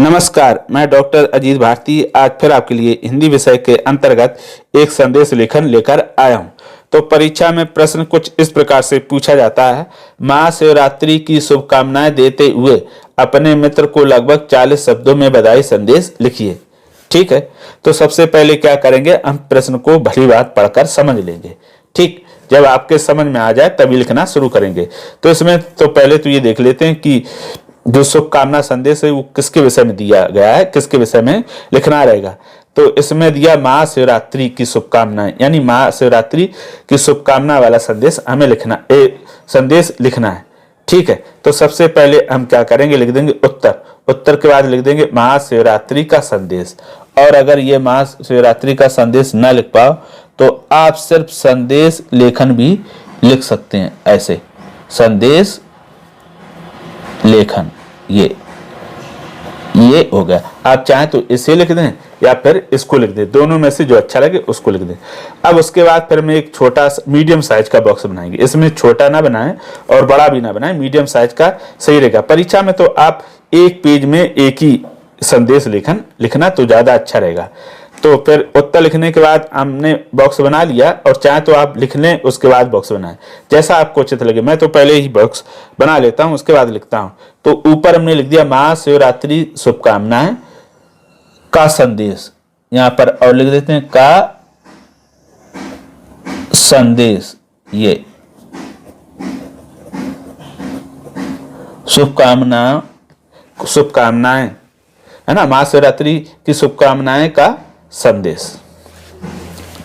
नमस्कार, मैं डॉक्टर अजीत भारती आज फिर आपके लिए हिंदी विषय के अंतर्गत एक संदेश लेखन लेकर आया हूं। तो परीक्षा में प्रश्न कुछ इस प्रकार से पूछा जाता है। महाशिवरात्रि की शुभकामनाएं देते हुए अपने मित्र को लगभग 40 शब्दों में बधाई संदेश लिखिए। ठीक है, तो सबसे पहले क्या करेंगे, हम प्रश्न को भली बात पढ़कर समझ लेंगे। ठीक, जब आपके समझ में आ जाए तभी लिखना शुरू करेंगे। तो इसमें तो पहले तो ये देख लेते हैं कि जो शुभकामना संदेश है वो किसके विषय में दिया गया है, किसके विषय में लिखना रहेगा। तो इसमें दिया महाशिवरात्रि की शुभकामनाएं, यानी महाशिवरात्रि की शुभकामना वाला संदेश हमें संदेश लिखना है। ठीक है, तो सबसे पहले हम क्या करेंगे, लिख देंगे उत्तर के बाद लिख देंगे महाशिवरात्रि का संदेश। और अगर ये महाशिवरात्रि का संदेश न लिख पाओ तो आप सिर्फ संदेश लेखन भी लिख सकते हैं। ऐसे संदेश लेखन ये हो गया। आप चाहें तो इसे लिख दें या फिर इसको लिख दें, दोनों में से जो अच्छा लगे उसको लिख दें। अब उसके बाद फिर मैं एक छोटा मीडियम साइज का बॉक्स बनाएंगे। इसमें छोटा ना बनाएं और बड़ा भी ना बनाएं, मीडियम साइज का सही रहेगा। परीक्षा में तो आप एक पेज में एक ही संदेश लेखन लिखना तो ज्यादा अच्छा रहेगा। तो फिर उत्तर लिखने के बाद हमने बॉक्स बना लिया, और चाहे तो आप लिख लें उसके बाद बॉक्स बनाएं, जैसा आपको उचित लगे। मैं तो पहले ही बॉक्स बना लेता हूं, उसके बाद लिखता हूं। तो ऊपर हमने लिख दिया महाशिवरात्रि शुभकामनाएं का संदेश, यहां पर और लिख देते हैं का संदेश। ये शुभकामनाएं है ना, महाशिवरात्रि की शुभकामनाएं का संदेश।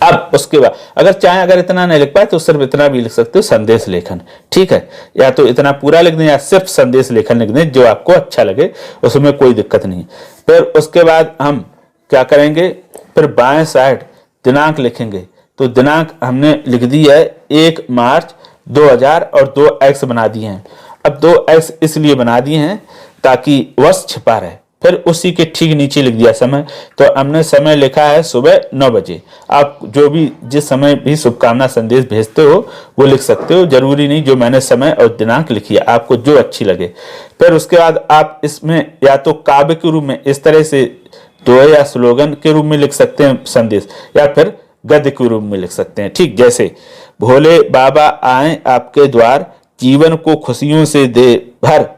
अब उसके बाद अगर इतना नहीं लिख पाए तो सिर्फ इतना भी लिख सकते हो, संदेश लेखन। ठीक है, या तो इतना पूरा लिख दें या सिर्फ संदेश लेखन लिख दें, जो आपको अच्छा लगे, उसमें कोई दिक्कत नहीं। फिर उसके बाद हम क्या करेंगे, फिर बाएं साइड दिनांक लिखेंगे। तो दिनांक हमने लिख दी है 1 मार्च 2000 और 2x बना दिए हैं। अब 2x इसलिए बना दिए हैं ताकि वर्ष छिपा रहे। फिर उसी के ठीक नीचे लिख दिया समय। तो हमने समय लिखा है सुबह 9 बजे। आप जो भी जिस समय भी शुभकामना संदेश भेजते हो वो लिख सकते हो, जरूरी नहीं जो मैंने समय और दिनांक लिखी है, आपको जो अच्छी लगे। फिर उसके बाद आप इसमें या तो काव्य के रूप में इस तरह से दोहे या स्लोगन के रूप में लिख सकते हैं संदेश, या फिर गद्य के रूप में लिख सकते हैं। ठीक, जैसे भोले बाबा आए आपके द्वार, जीवन को खुशियों से दे भर,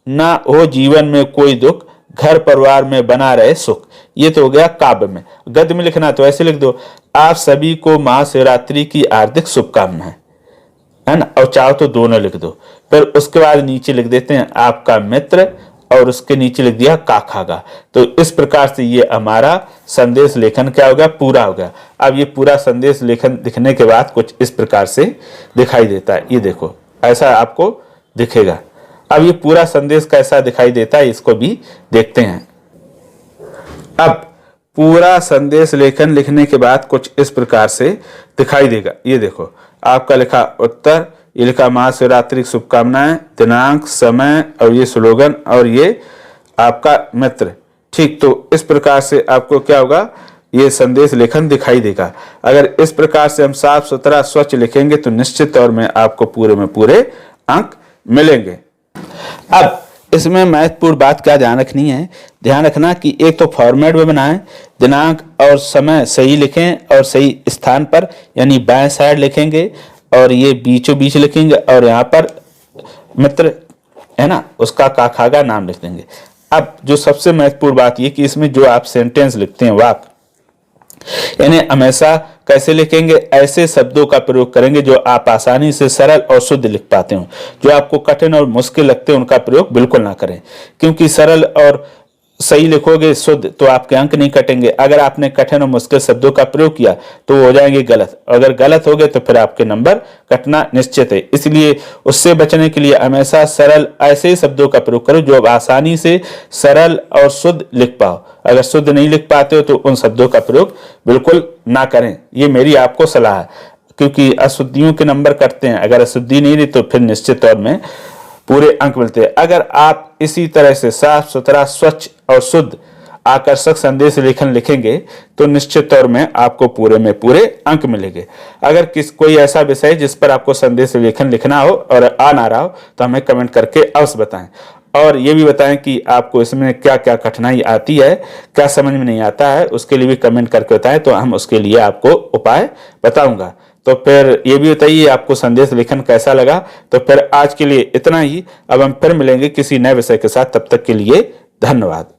ना हो जीवन में कोई दुख, घर परिवार में बना रहे सुख। ये तो हो गया काव्य में। गद्य में लिखना तो ऐसे लिख दो, आप सभी को महाशिवरात्रि की हार्दिक शुभकामनाएं, है ना, और चाहो तो दोनों लिख दो। फिर उसके बाद नीचे लिख देते हैं आपका मित्र, और उसके नीचे लिख दिया काखागा। तो इस प्रकार से ये हमारा संदेश लेखन क्या हो गया, पूरा हो गया। अब ये पूरा संदेश लेखन लिखने के बाद कुछ इस प्रकार से दिखाई देता है। ये देखो, ऐसा आपको दिखेगा। अब ये पूरा संदेश कैसा दिखाई देता है इसको भी देखते हैं। अब पूरा संदेश लेखन लिखने के बाद कुछ इस प्रकार से दिखाई देगा। ये देखो, आपका लिखा उत्तर, ये लिखा महाशिवरात्रि की शुभकामनाएं, दिनांक, समय, और ये स्लोगन, और ये आपका मित्र। ठीक, तो इस प्रकार से आपको क्या होगा, ये संदेश लेखन दिखाई देगा। अगर इस प्रकार से हम साफ सुथरा स्वच्छ लिखेंगे तो निश्चित तौर में आपको पूरे में पूरे अंक मिलेंगे। अब इसमें महत्वपूर्ण बात क्या ध्यान रखनी है, ध्यान रखना कि एक तो फॉर्मेट में बनाएं, दिनांक और समय सही लिखें और सही स्थान पर, यानी बाएं साइड लिखेंगे, और ये बीचों बीच लिखेंगे, और यहाँ पर मित्र है ना, उसका काखागा नाम लिख देंगे। अब जो सबसे महत्वपूर्ण बात ये कि इसमें जो आप सेंटेंस लिखते हैं, वाक्य, यानी हमेशा कैसे लिखेंगे, ऐसे शब्दों का प्रयोग करेंगे जो आप आसानी से सरल और शुद्ध लिख पाते हो। जो आपको कठिन और मुश्किल लगते हैं उनका प्रयोग बिल्कुल ना करें, क्योंकि सरल और सही लिखोगे शुद्ध तो आपके अंक नहीं कटेंगे। अगर आपने कठिन और मुश्किल शब्दों का प्रयोग किया तो वो हो जाएंगे गलत, अगर गलत हो गए तो फिर आपके नंबर कटना निश्चित है। इसलिए उससे बचने के लिए हमेशा सरल ऐसे शब्दों का प्रयोग करो जो आप आसानी से सरल और शुद्ध लिख पाओ। अगर शुद्ध नहीं लिख पाते हो तो उन शब्दों का प्रयोग बिल्कुल ना करें, ये मेरी आपको सलाह है, क्योंकि अशुद्धियों के नंबर कटते हैं। अगर अशुद्धि नहीं रही तो फिर निश्चित तौर में पूरे अंक मिलते हैं। अगर आप इसी तरह से साफ सुथरा, स्वच्छ और शुद्ध आकर्षक संदेश लेखन लिखेंगे तो निश्चित तौर में आपको पूरे में पूरे अंक मिलेंगे। अगर कोई ऐसा विषय जिस पर आपको संदेश लेखन लिखना हो और आ ना रहा हो तो हमें कमेंट करके अवश्य बताएं। और ये भी बताएं कि आपको इसमें क्या क्या कठिनाई आती है, क्या समझ में नहीं आता है, उसके लिए भी कमेंट करके बताएं, तो हम उसके लिए आपको उपाय बताऊंगा। तो फिर ये भी बताइए आपको संदेश लेखन कैसा लगा। तो फिर आज के लिए इतना ही। अब हम फिर मिलेंगे किसी नए विषय के साथ, तब तक के लिए धन्यवाद।